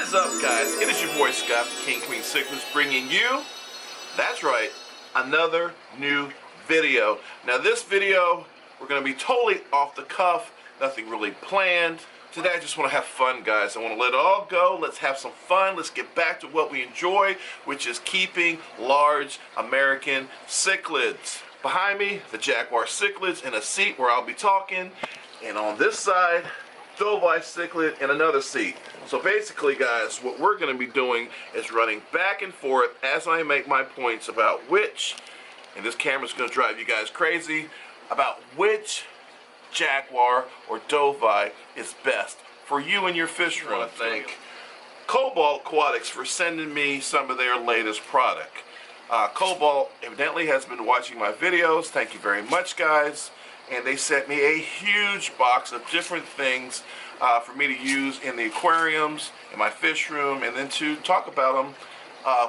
What is up, guys? It is your boy Scott, the King Queen Cichlids, bringing you, that's right, another new video. Now this video, we're going to be totally off the cuff, nothing really planned. Today I just want to have fun, guys. I want to let it all go. Let's have some fun. Let's get back to what we enjoy, which is keeping large American cichlids. Behind me, the Jaguar cichlids in a seat where I'll be talking, and on this side, Dovi cichlid in another seat. So basically, guys, what we're going to be doing is running back and forth as I make my points about which, and this camera's going to drive you guys crazy, about which Jaguar or Dovi is best for you and your fish room. I want to thank COBALT Aquatics for sending me some of their latest product. COBALT evidently has been watching my videos. Thank you very much, guys. And they sent me a huge box of different things for me to use in the aquariums, in my fish room, and then to talk about them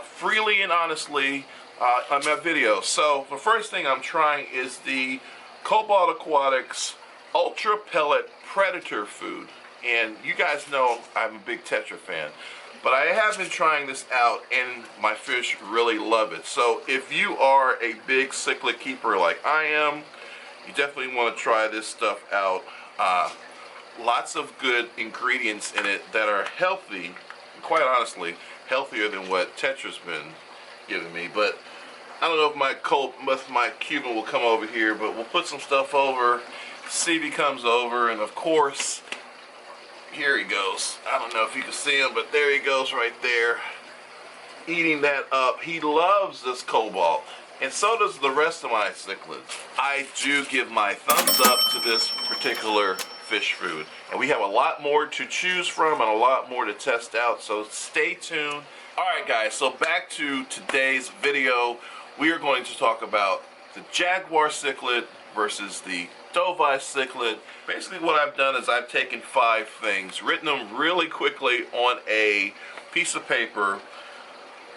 freely and honestly on my videos. So the first thing I'm trying is the COBALT Aquatics Ultra Pellet Predator Food. And you guys know I'm a big Tetra fan. But I have been trying this out and my fish really love it. So if you are a big cichlid keeper like I am, you definitely want to try this stuff out. Lots of good ingredients in it that are healthy, and quite honestly, healthier than what Tetra's been giving me. But I don't know if my Cuban will come over here, but we'll put some stuff over, see if he comes over, and of course, here he goes. I don't know if you can see him, but there he goes right there, eating that up. He loves this COBALT. And so does the rest of my cichlids. I do give my thumbs up to this particular fish food. And we have a lot more to choose from and a lot more to test out, so stay tuned. Alright guys, so back to today's video. We are going to talk about the Jaguar cichlid versus the Dovi cichlid. Basically what I've done is I've taken 5 things, written them really quickly on a piece of paper.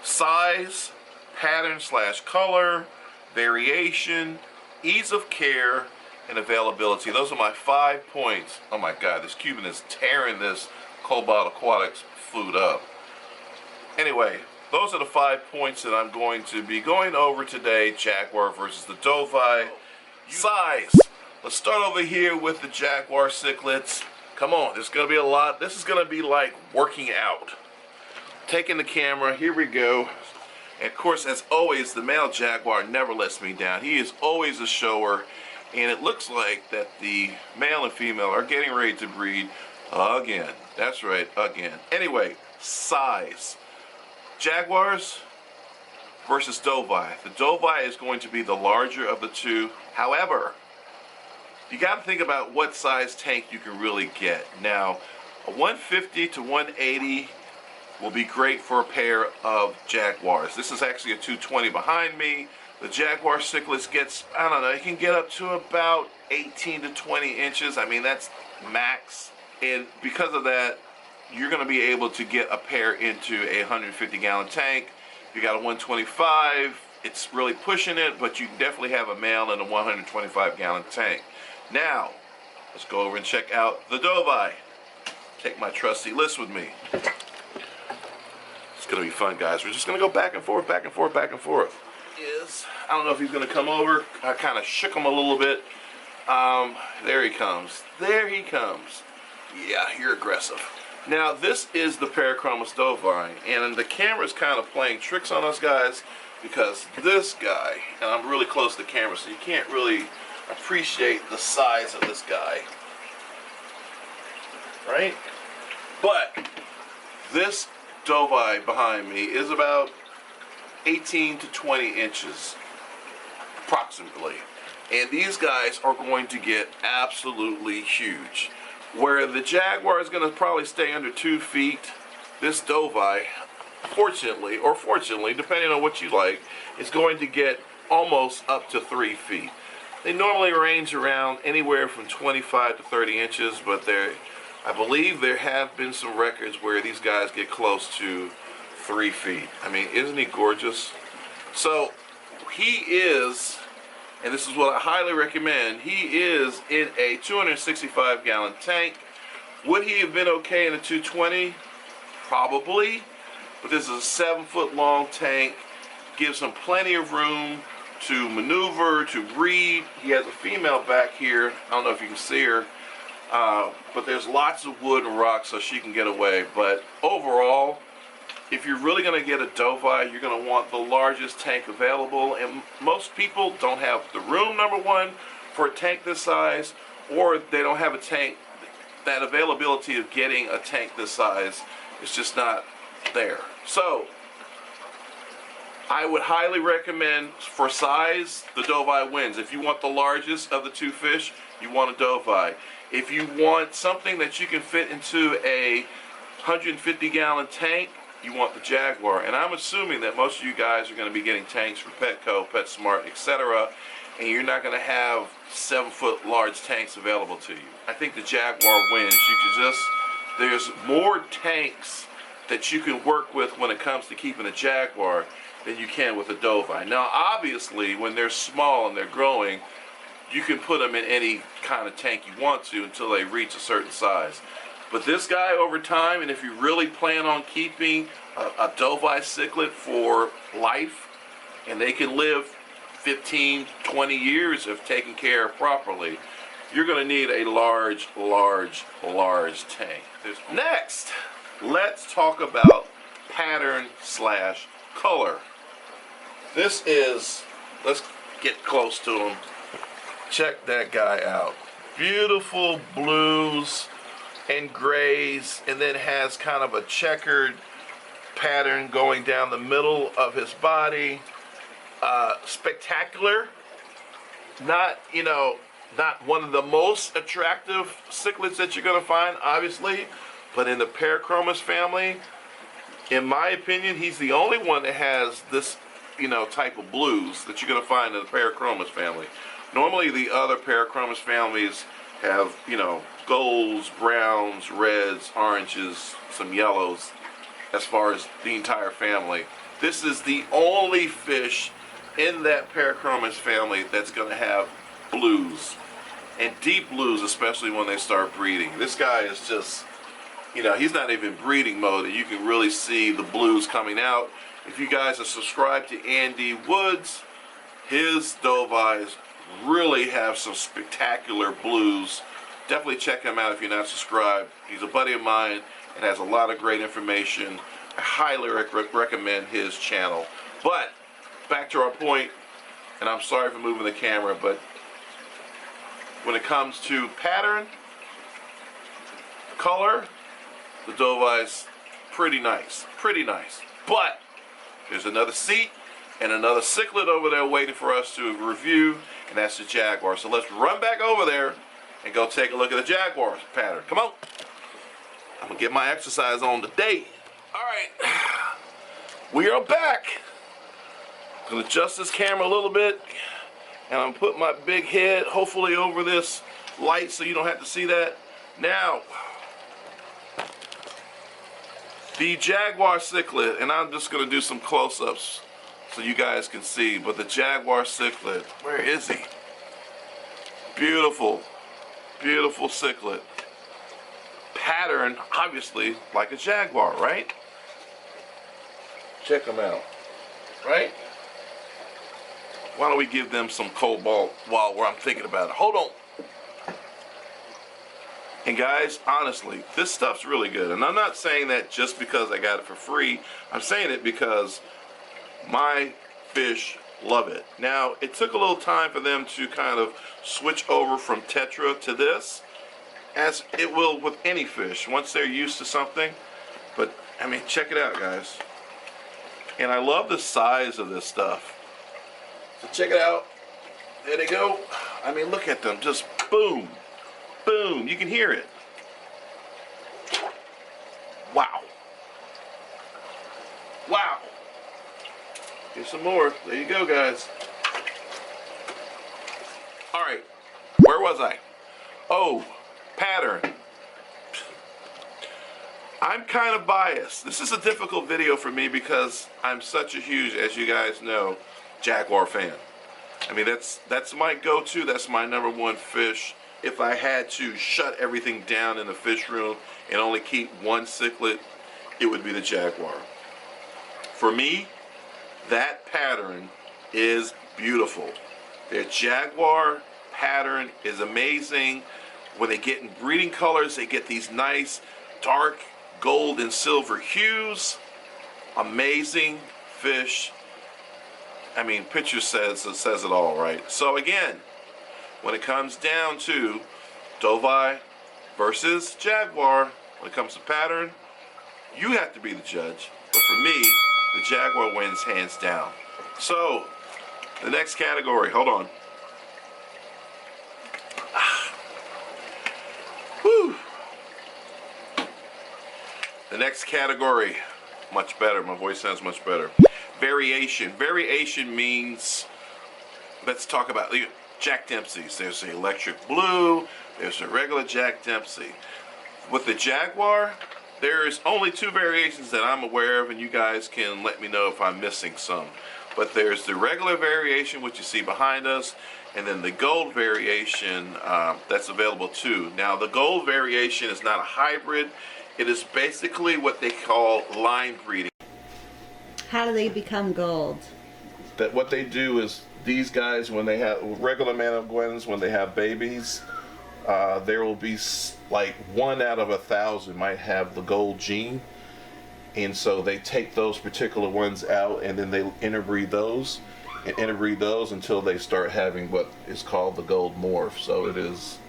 Size, pattern/color, variation, ease of care, and availability. Those are my 5 points. Oh my god, this Cuban is tearing this COBALT Aquatics food up. Anyway, those are the 5 points that I'm going to be going over today, Jaguar versus the Dovi. Size. Let's start over here with the Jaguar cichlids. Come on, there's going to be a lot. This is going to be like working out. Taking the camera, here we go. And of course, as always, the male Jaguar never lets me down. He is always a shower, and it looks like that the male and female are getting ready to breed again. That's right, again. Anyway, size. Jaguars versus Dovi. The Dovi is going to be the larger of the two. However, you got to think about what size tank you can really get. Now, a 150 to 180 will be great for a pair of Jaguars. This is actually a 220 behind me. The Jaguar cichlids gets, I don't know, you can get up to about 18 to 20 inches. I mean, that's max. And because of that, you're going to be able to get a pair into a 150-gallon tank. You got a 125, it's really pushing it, but you can definitely have a male in a 125-gallon tank. Now, let's go over and check out the Dovi. Take my trusty list with me. It's going to be fun, guys. We're just going to go back and forth, back and forth, back and forth. I don't know if he's going to come over. I kind of shook him a little bit. There he comes. There he comes. Yeah, you're aggressive. Now, this is the Parachromis Dovi, and the camera's kind of playing tricks on us, guys, because this guy, and I'm really close to the camera, so you can't really appreciate the size of this guy. Right? But this Dovi behind me is about 18 to 20 inches approximately, and these guys are going to get absolutely huge. Where the Jaguar is going to probably stay under 2 feet, this Dovi, fortunately or fortunately, depending on what you like, is going to get almost up to 3 feet. They normally range around anywhere from 25 to 30 inches, but I believe there have been some records where these guys get close to 3 feet. I mean, isn't he gorgeous? So he is, and this is what I highly recommend, he is in a 265-gallon tank. Would he have been okay in a 220? Probably. But this is a 7-foot long tank. Gives him plenty of room to maneuver, to breed. He has a female back here. I don't know if you can see her. But there's lots of wood and rocks so she can get away. But overall, if you're really going to get a Dovi, you're going to want the largest tank available. And most people don't have the room, number one, for a tank this size, or they don't have a tank. That availability of getting a tank this size is just not there. So I would highly recommend, for size, the Dovi wins. If you want the largest of the two fish, you want a Dovi. If you want something that you can fit into a 150-gallon tank, you want the Jaguar. And I'm assuming that most of you guys are going to be getting tanks from Petco, PETSMART, etc., and you're not going to have 7-foot large tanks available to you. I think the Jaguar wins. You can just, there's more tanks that you can work with when it comes to keeping a Jaguar than you can with a Dovi. Now, obviously, when they're small and they're growing, you can put them in any kind of tank you want to until they reach a certain size. But this guy, over time, and if you really plan on keeping a Dovi cichlid for life, and they can live 15, 20 years if taken care of properly, you're going to need a large, large, large tank. Next, let's talk about pattern / color. This is, let's get close to him. Check that guy out. Beautiful blues and grays, and then has kind of a checkered pattern going down the middle of his body. Spectacular. Not, you know, not one of the most attractive cichlids that you're going to find, obviously, but in the Parachromis family, in my opinion, he's the only one that has this, you know, type of blues that you're going to find in the Parachromis family. Normally, the other Parachromis families have, you know, golds, browns, reds, oranges, some yellows, as far as the entire family. This is the only fish in that Parachromis family that's going to have blues, and deep blues, especially when they start breeding. This guy is just, you know, he's not even breeding mode, and you can really see the blues coming out. If you guys are subscribed to Andy Woods, his Dovis really have some spectacular blues. Definitely check him out if you're not subscribed. He's a buddy of mine and has a lot of great information. I highly recommend his channel. But back to our point, and I'm sorry for moving the camera, but when it comes to pattern, color, the Dovi's pretty nice, pretty nice. But there's another seat and another cichlid over there waiting for us to review, and that's the Jaguar. So let's run back over there and go take a look at the Jaguar pattern. Come on. I'm gonna get my exercise on today. All right, we are back. I'm gonna adjust this camera a little bit, and I'm gonna put my big head hopefully over this light so you don't have to see that. Now, the Jaguar cichlid, and I'm just gonna do some close-ups so you guys can see, but the Jaguar cichlid, where is he? Beautiful, beautiful cichlid. Pattern, obviously, like a Jaguar, right? Check them out, right? Why don't we give them some COBALT while I'm thinking about it? Hold on. And guys, honestly, this stuff's really good. And I'm not saying that just because I got it for free. I'm saying it because my fish love it. Now, it took a little time for them to kind of switch over from Tetra to this, as it will with any fish once they're used to something. But I mean, check it out, guys. And I love the size of this stuff. So check it out. There they go. I mean, look at them. Just boom, boom. You can hear it. Wow. Wow. Here's some more. There you go, guys. All right. Where was I? Oh, pattern. I'm kind of biased. This is a difficult video for me because I'm such a huge, as you guys know, Jaguar fan. I mean, that's my go-to. That's my #1 fish. If I had to shut everything down in the fish room and only keep one cichlid, it would be the Jaguar. For me, that pattern is beautiful. Their Jaguar pattern is amazing. When they get in breeding colors, they get these nice dark gold and silver hues. Amazing fish. I mean, picture says it all, right? So again, when it comes down to Dovai versus Jaguar, when it comes to pattern, you have to be the judge. But for me, the Jaguar wins hands down. So, the next category, hold on. Whew. The next category, much better. My voice sounds much better. Variation. Variation means, let's talk about Jack Dempsey's. There's the electric blue, there's the regular Jack Dempsey. With the Jaguar, there's only 2 variations that I'm aware of, and you guys can let me know if I'm missing some. But there's the regular variation, which you see behind us, and then the gold variation that's available too. Now, the gold variation is not a hybrid. It is basically what they call line breeding. How do they become gold? That what they do is these guys, when they have regular Managuins, when they have babies, there will be like 1 out of 1,000 might have the gold gene, and so they take those particular ones out and then they interbreed those and interbreed those until they start having what is called the gold morph. So it is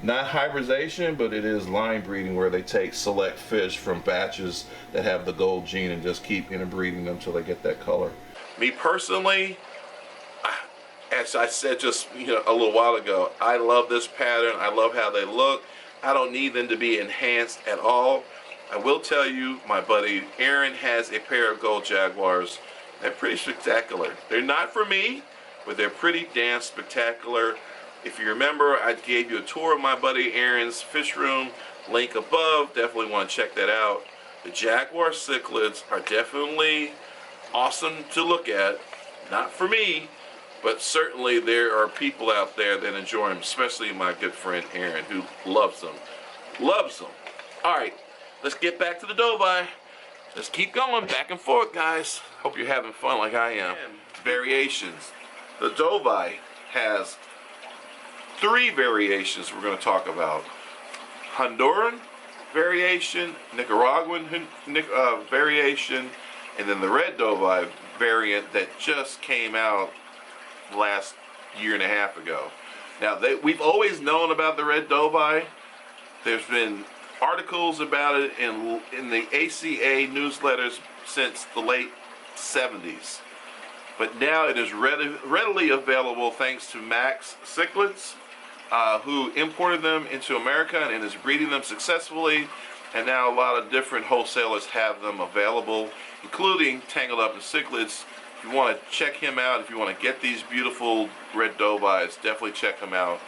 not hybridization, but it is line breeding, where they take select fish from batches that have the gold gene and just keep interbreeding them until they get that color. Me personally, as I said just a little while ago, I love this pattern. I love how they look. I don't need them to be enhanced at all. I will tell you, my buddy Aaron has a pair of gold Jaguars. They're pretty spectacular. They're not for me, but they're pretty damn spectacular. If you remember, I gave you a tour of my buddy Aaron's fish room. Link above. Definitely want to check that out. The Jaguar cichlids are definitely awesome to look at. Not for me, but certainly there are people out there that enjoy them, especially my good friend Aaron, who loves them. Loves them. All right, let's get back to the Dovai. Let's keep going back and forth, guys. Hope you're having fun like I am. Variations. The Dovai has 3 variations we're going to talk about. Honduran variation, Nicaraguan variation, and then the red Dovai variant that just came out last 1.5 years ago. Now, we've always known about the red Dovai. There's been articles about it in the ACA newsletters since the late 70s. But now it is readily available thanks to Max Cichlids, who imported them into America and is breeding them successfully. And now a lot of different wholesalers have them available, including Tangled Up in Cichlids. If you want to check him out, if you want to get these beautiful red Dovais, definitely check him out.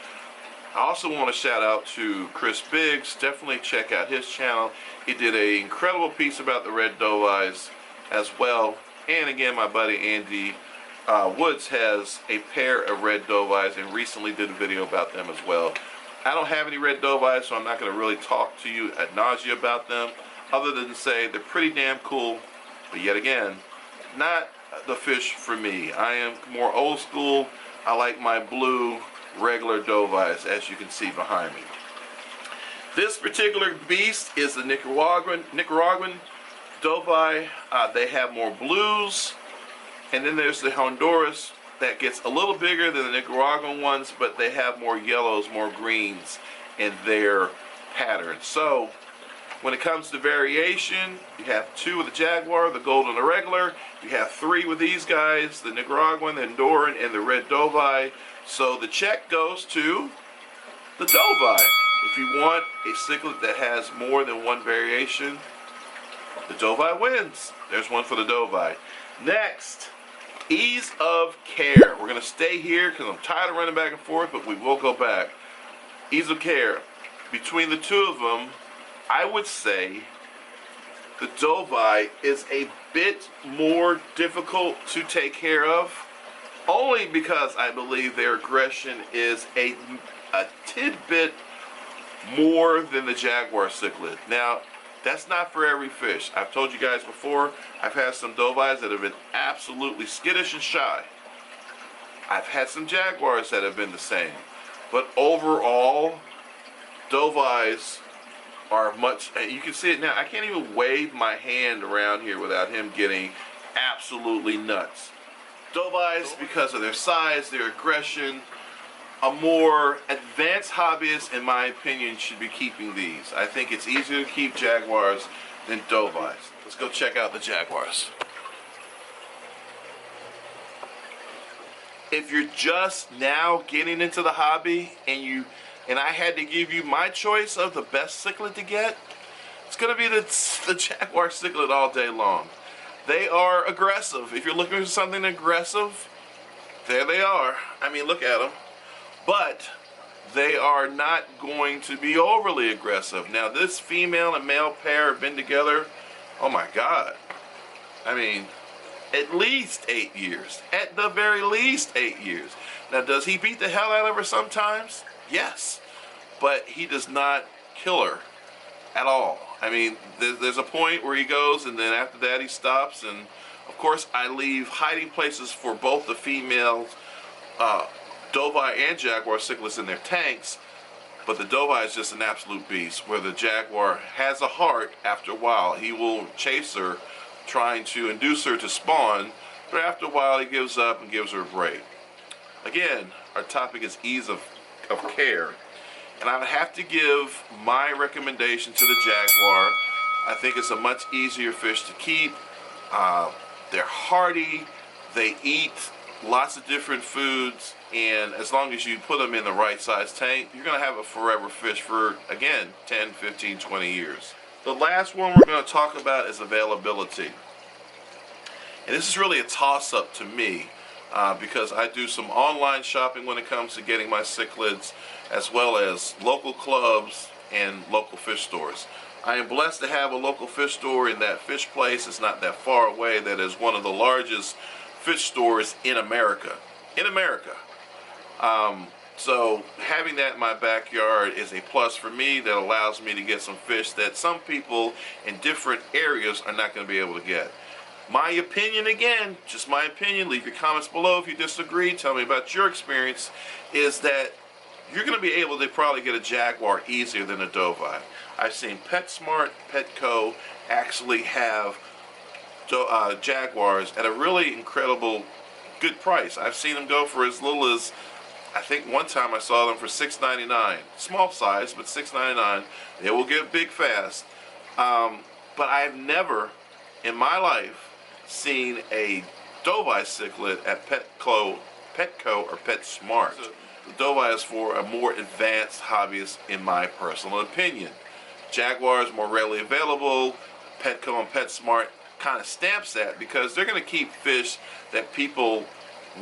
I also want to shout out to Chris Biggs. Definitely check out his channel. He did an incredible piece about the red Dovais as well. And again, my buddy Andy Woods has a pair of red Dovais and recently did a video about them as well. I don't have any red Dovais, so I'm not going to really talk to you ad nauseam about them, other than say they're pretty damn cool. But yet again, not the fish for me. I am more old school. I like my blue regular Dovais, as you can see behind me. This particular beast is the Nicaraguan Dovai. They have more blues, and then there's the Honduras that gets a little bigger than the Nicaraguan ones, but they have more yellows, more greens in their pattern. So when it comes to variation, you have 2 with the Jaguar, the gold and the regular. You have 3 with these guys, the Nicaraguan, the Honduran, and the red Dovai. So the check goes to the Dovai. If you want a cichlid that has more than 1 variation, the Dovai wins. There's one for the Dovai. Next, ease of care. We're going to stay here because I'm tired of running back and forth, but we will go back. Ease of care. Between the 2 of them, I would say the Dovai is a bit more difficult to take care of, only because I believe their aggression is a tidbit more than the Jaguar cichlid. Now, That's not for every fish. I've told you guys before, I've had some dovies that have been absolutely skittish and shy. I've had some jaguars that have been the same. But overall, dovies are much, you can see it now. I can't even wave my hand around here without him getting absolutely nuts. Dovies, because of their size, their aggression, a more advanced hobbyist, in my opinion, should be keeping these. I think it's easier to keep jaguars than dovies. Let's go check out the jaguars. If you're just now getting into the hobby and I had to give you my choice of the best cichlid to get, it's going to be the Jaguar cichlid all day long. They are aggressive. If you're looking for something aggressive, there they are. I mean, look at them. But they are not going to be overly aggressive. Now, this female and male pair have been together, oh my God. I mean, at least 8 years. At the very least 8 years. Now, does he beat the hell out of her sometimes? Yes. But he does not kill her at all. I mean, there's a point where he goes, and then after that he stops. And, of course, I leave hiding places for both the females, Dovi and Jaguar cichlids in their tanks, but the Dovi is just an absolute beast, where the Jaguar has a heart. After a while, he will chase her, trying to induce her to spawn, but after a while he gives up and gives her a break. Again, our topic is ease of care, and I would have to give my recommendation to the Jaguar. I think it's a much easier fish to keep. They're hardy, they eat lots of different foods, and as long as you put them in the right size tank, you're going to have a forever fish for, again, 10, 15, 20 years. The last one we're going to talk about is availability. And this is really a toss-up to me because I do some online shopping when it comes to getting my cichlids, as well as local clubs and local fish stores. I am blessed to have a local fish store in that fish place. It's not that far away. That is one of the largest fish stores in America. So having that in my backyard is a plus for me that allows me to get some fish that some people in different areas are not going to be able to get. My opinion, again, just my opinion, leave your comments below if you disagree, tell me about your experience, is that you're going to be able to probably get a Jaguar easier than a Dovi. I've seen PETSMART, Petco actually have Jaguars at a really incredible good price. I've seen them go for as little as, I think one time I saw them for $6.99. Small size, but $6.99. They will get big fast. But I've never in my life seen a Dovi cichlid at Petco or PetSmart. The Dovi is for a more advanced hobbyist, in my personal opinion. Jaguar is more readily available. Petco and PetSmart kind of stamps that because they're going to keep fish that people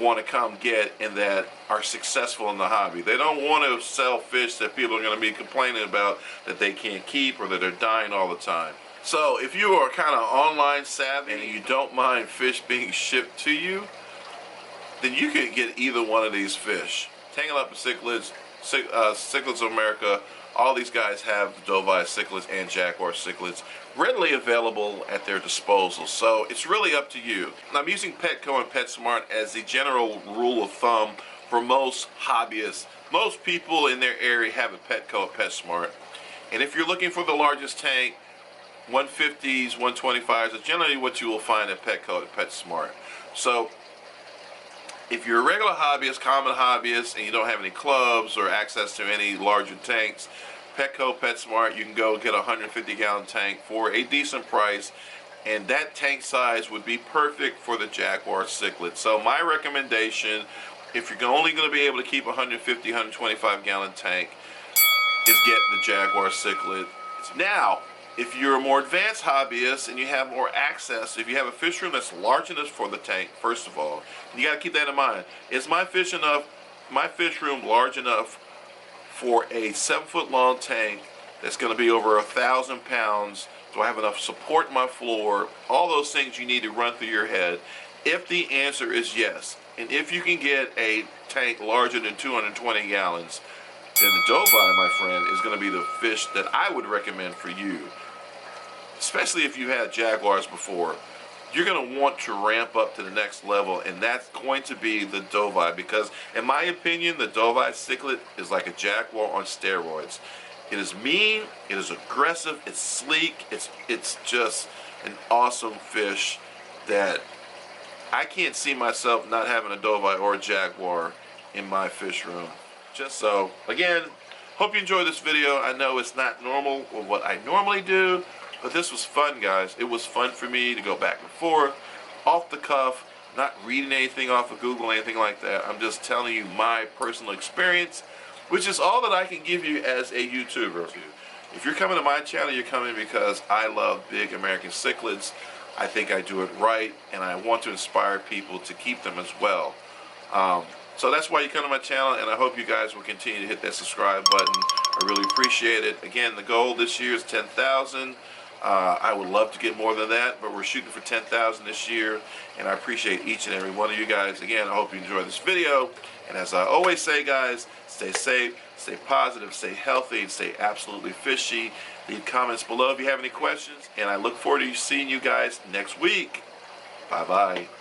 want to come get and that are successful in the hobby. They don't want to sell fish that people are going to be complaining about that they can't keep or that are dying all the time. So if you are kind of online savvy and you don't mind fish being shipped to you, then you can get either one of these fish. Tangled Up Cichlids, Cichlids of America, all these guys have Dovi cichlids and Jaguar cichlids readily available at their disposal. So it's really up to you. I'm using Petco and PetSmart as the general rule of thumb for most hobbyists. Most people in their area have a Petco or PetSmart. And if you're looking for the largest tank, 150s, 125s are generally what you will find at Petco and PetSmart. So if you're a regular hobbyist, common hobbyist, and you don't have any clubs or access to any larger tanks, Petco, PetSmart, you can go get a 150-gallon tank for a decent price, and that tank size would be perfect for the Jaguar cichlid. So my recommendation, if you're only going to be able to keep a 150, 125-gallon tank, is get the Jaguar cichlid. Now, if you're a more advanced hobbyist and you have more access, if you have a fish room that's large enough for the tank, first of all, you got to keep that in mind. Is my fish room large enough for a 7-foot-long tank that's going to be over 1,000 pounds? Do I have enough support in my floor? All those things you need to run through your head. If the answer is yes, and if you can get a tank larger than 220 gallons, then the Dovi, my friend, is going to be the fish that I would recommend for you. especially if you had Jaguars before, you're going to want to ramp up to the next level, and that's going to be the Dovai, because in my opinion, the Wolf Cichlid is like a Jaguar on steroids. It is mean, it is aggressive, it's sleek, it's just an awesome fish that I can't see myself not having a Dovai or a Jaguar in my fish room. Just so, again, hope you enjoyed this video. I know it's not normal or what I normally do, but this was fun, guys. It was fun for me to go back and forth, off the cuff, not reading anything off of Google, anything like that. I'm just telling you my personal experience, which is all that I can give you as a YouTuber. If you're coming to my channel, you're coming because I love big American cichlids. I think I do it right, and I want to inspire people to keep them as well. So that's why you come to my channel, and I hope you guys will continue to hit that subscribe button. I really appreciate it. Again, the goal this year is 10,000. I would love to get more than that, but we're shooting for 10,000 this year, and I appreciate each and every one of you guys. Again, I hope you enjoy this video, and as I always say, guys, stay safe, stay positive, stay healthy, and stay absolutely fishy. Leave comments below if you have any questions, and I look forward to seeing you guys next week. Bye-bye.